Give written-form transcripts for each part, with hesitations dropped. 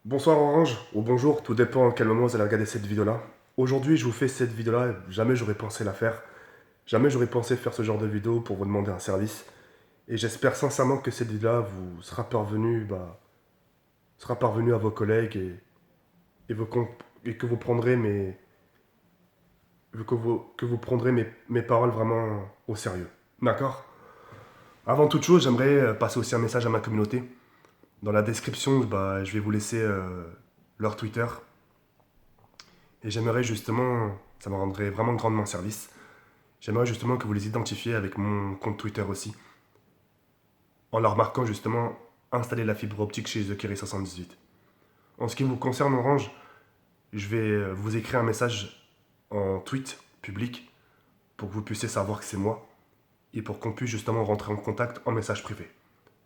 Bonsoir Orange, ou bonjour, tout dépend à quel moment vous allez regarder cette vidéo-là. Aujourd'hui, je vous fais cette vidéo-là, jamais j'aurais pensé la faire. Jamais j'aurais pensé faire ce genre de vidéo pour vous demander un service. Et j'espère sincèrement que cette vidéo-là vous sera parvenue à vos collègues et, et que vous prendrez que vous prendrez mes paroles vraiment au sérieux. D'accord? Avant toute chose, j'aimerais passer aussi un message à ma communauté. Dans la description, je vais vous laisser leur Twitter. Et j'aimerais justement, ça me rendrait vraiment grandement service, j'aimerais justement que vous les identifiez avec mon compte Twitter aussi, en leur marquant justement installer la fibre optique chez Zekiri78. En ce qui vous concerne Orange, je vais vous écrire un message en tweet public pour que vous puissiez savoir que c'est moi et pour qu'on puisse justement rentrer en contact en message privé.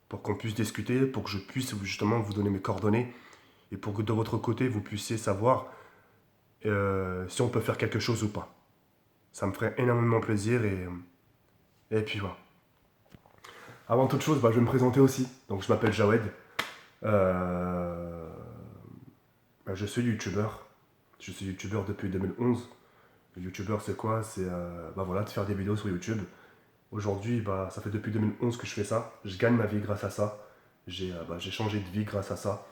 Pour qu'on puisse discuter, pour que je puisse justement vous donner mes coordonnées et pour que de votre côté vous puissiez savoir si on peut faire quelque chose ou pas. Ça me ferait énormément plaisir et puis voilà. Avant toute chose, je vais me présenter aussi. Donc je m'appelle Jawed. Euh, je suis youtubeur. Je suis youtubeur depuis 2011. Le youtubeur c'est quoi? C'est voilà, de faire des vidéos sur YouTube. Aujourd'hui, ça fait depuis 2011 que je fais ça. Je gagne ma vie grâce à ça. J'ai changé de vie grâce à ça.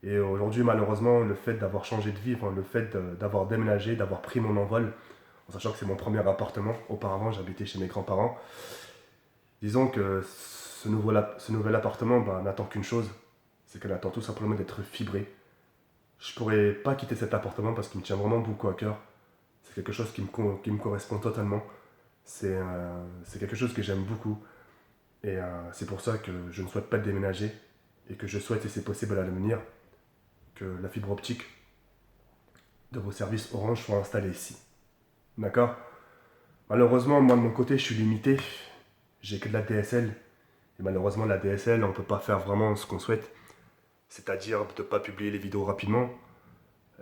Et aujourd'hui, malheureusement, le fait d'avoir changé de vie, enfin, le fait d'avoir déménagé, d'avoir pris mon envol, en sachant que c'est mon premier appartement. Auparavant, j'habitais chez mes grands-parents. Disons que ce nouvel appartement n'attend qu'une chose, c'est qu'elle attend tout simplement d'être fibré. Je pourrais pas quitter cet appartement parce qu'il me tient vraiment beaucoup à cœur. C'est quelque chose qui me correspond totalement. C'est quelque chose que j'aime beaucoup. Et c'est pour ça que je ne souhaite pas déménager et que je souhaite, et c'est possible à l'avenir, que la fibre optique de vos services Orange soit installée ici. D'accord? Malheureusement, moi de mon côté, je suis limité. J'ai que de la DSL. Et malheureusement, la DSL, on ne peut pas faire vraiment ce qu'on souhaite. C'est-à-dire de ne pas publier les vidéos rapidement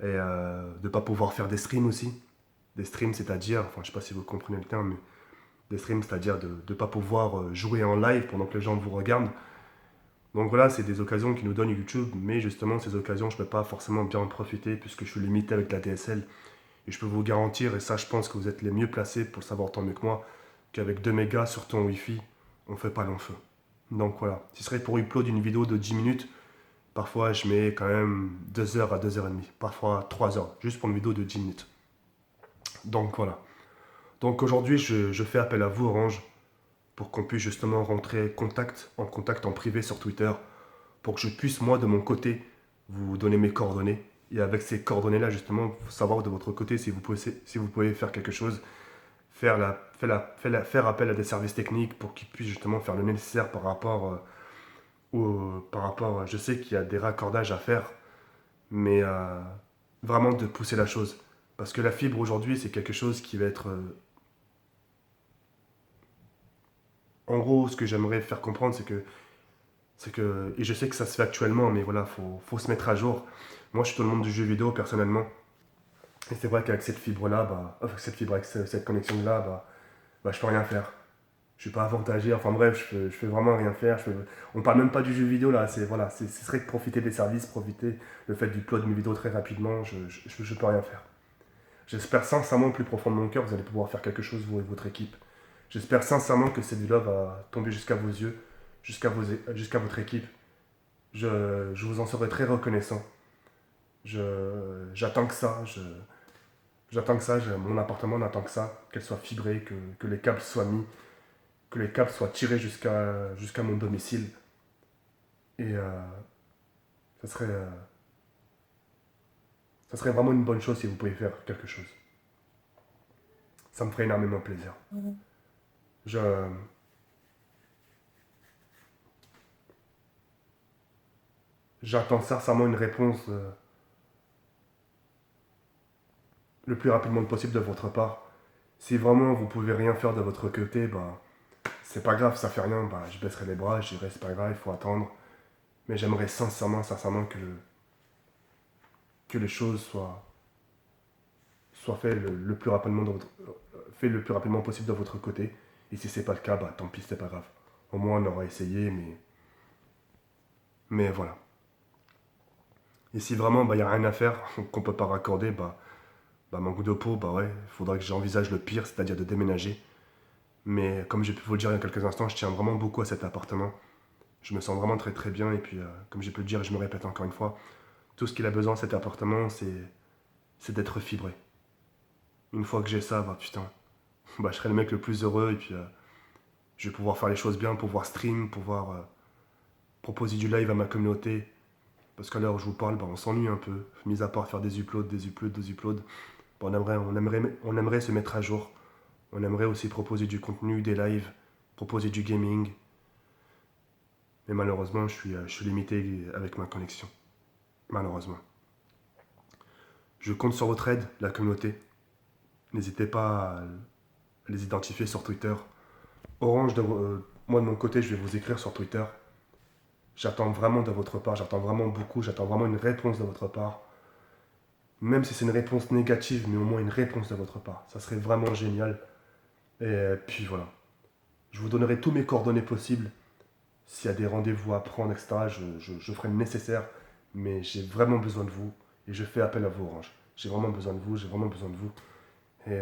et de ne pas pouvoir faire des streams aussi. Des streams, c'est-à-dire, enfin, je ne sais pas si vous comprenez le terme, mais des streams, c'est-à-dire de ne pas pouvoir jouer en live pendant que les gens vous regardent. Donc voilà, c'est des occasions qui nous donne YouTube, mais justement, ces occasions, je ne peux pas forcément bien en profiter puisque je suis limité avec la DSL. Et je peux vous garantir, et ça, je pense que vous êtes les mieux placés pour le savoir tant mieux que moi, qu'avec 2 mégas sur ton Wi-Fi, on ne fait pas long feu. Donc voilà, si ce serait pour upload une vidéo de 10 minutes, parfois, je mets quand même 2 heures à 2 heures et demie, parfois 3 heures, juste pour une vidéo de 10 minutes. Donc voilà. Donc aujourd'hui, je fais appel à vous, Orange, pour qu'on puisse justement rentrer en contact en privé sur Twitter, pour que je puisse, moi, de mon côté, vous donner mes coordonnées. Et avec ces coordonnées-là, justement, savoir de votre côté si vous pouvez faire quelque chose, faire appel à des services techniques pour qu'ils puissent justement faire le nécessaire par rapport, je sais qu'il y a des raccordages à faire, mais vraiment de pousser la chose. Parce que la fibre aujourd'hui, c'est quelque chose qui va être... en gros, ce que j'aimerais faire comprendre, et je sais que ça se fait actuellement, mais voilà, faut se mettre à jour. Moi, je suis dans le monde du jeu vidéo, personnellement. Et c'est vrai qu'avec cette fibre-là, avec cette connexion-là, je peux rien faire. Je suis pas avantagé, enfin bref, je fais vraiment rien faire. On parle même pas du jeu vidéo là, ce serait que profiter des services, profiter le fait d'upload mes vidéos très rapidement, je peux rien faire. J'espère sincèrement, au plus profond de mon cœur, vous allez pouvoir faire quelque chose, vous et votre équipe. J'espère sincèrement que cette vidéo va tomber jusqu'à vos yeux, jusqu'à votre équipe. Je vous en serai très reconnaissant. J'attends que ça. J'attends que ça. Mon appartement n'attend que ça. Qu'elle soit fibrée, que les câbles soient mis, que les câbles soient tirés jusqu'à mon domicile. Et ça serait, euh, ça serait vraiment une bonne chose si vous pouvez faire quelque chose. Ça me ferait énormément plaisir. Je, J'attends sincèrement une réponse le plus rapidement possible de votre part. Si vraiment vous pouvez rien faire de votre côté, c'est pas grave, ça fait rien, je baisserai les bras, je dirai c'est pas grave, il faut attendre. Mais j'aimerais sincèrement que les choses soient faites fait le plus rapidement possible de votre côté. Et si c'est pas le cas, tant pis, c'est pas grave. Au moins on aura essayé, mais voilà. Et si vraiment il n'y a rien à faire, qu'on peut pas raccorder, mon goût de peau, ouais, il faudra que j'envisage le pire, c'est-à-dire de déménager. Mais comme j'ai pu vous le dire il y a quelques instants, je tiens vraiment beaucoup à cet appartement. Je me sens vraiment très très bien. Et puis, comme j'ai pu le dire, je me répète encore une fois, tout ce qu'il a besoin cet appartement, c'est d'être fibré. Une fois que j'ai ça, putain, je serai le mec le plus heureux. Et puis, je vais pouvoir faire les choses bien, pouvoir stream, pouvoir proposer du live à ma communauté. Parce qu'à l'heure où je vous parle, on s'ennuie un peu. Mis à part faire des uploads, des uploads, des uploads. On aimerait se mettre à jour. On aimerait aussi proposer du contenu, des lives, proposer du gaming. Mais malheureusement, je suis limité avec ma connexion. Malheureusement. Je compte sur votre aide, la communauté. N'hésitez pas à les identifier sur Twitter. Orange, moi de mon côté, je vais vous écrire sur Twitter. J'attends vraiment de votre part, j'attends vraiment beaucoup, j'attends vraiment une réponse de votre part. Même si c'est une réponse négative, mais au moins une réponse de votre part. Ça serait vraiment génial. Et puis voilà. Je vous donnerai tous mes coordonnées possibles. S'il y a des rendez-vous à prendre, etc., je ferai le nécessaire. Mais j'ai vraiment besoin de vous. Et je fais appel à vous, Orange. J'ai vraiment besoin de vous, j'ai vraiment besoin de vous. Et,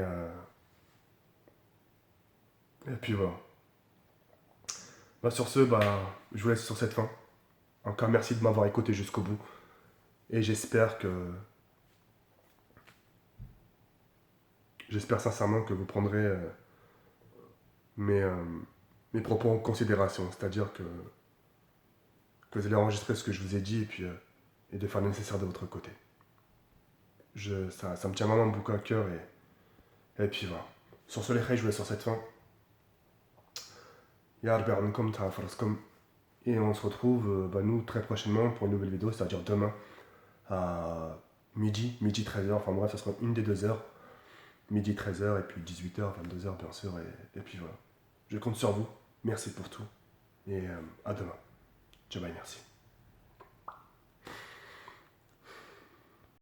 et puis voilà. Sur ce, je vous laisse sur cette fin. Encore merci de m'avoir écouté jusqu'au bout. Et j'espère sincèrement que vous prendrez mes, euh, mes propos en considération. C'est-à-dire que vous allez enregistrer ce que je vous ai dit et de faire le nécessaire de votre côté. Ça me tient vraiment beaucoup à cœur et puis voilà. Sur ce, les je vous laisse sur cette fin. Et on se retrouve, nous, très prochainement pour une nouvelle vidéo, c'est-à-dire demain à midi 13h. Enfin bref, ça sera une des 2 heures. Midi 13h et puis 18h, 22h bien sûr. Et puis voilà. Je compte sur vous. Merci pour tout. Et à demain. Ciao, bye, merci.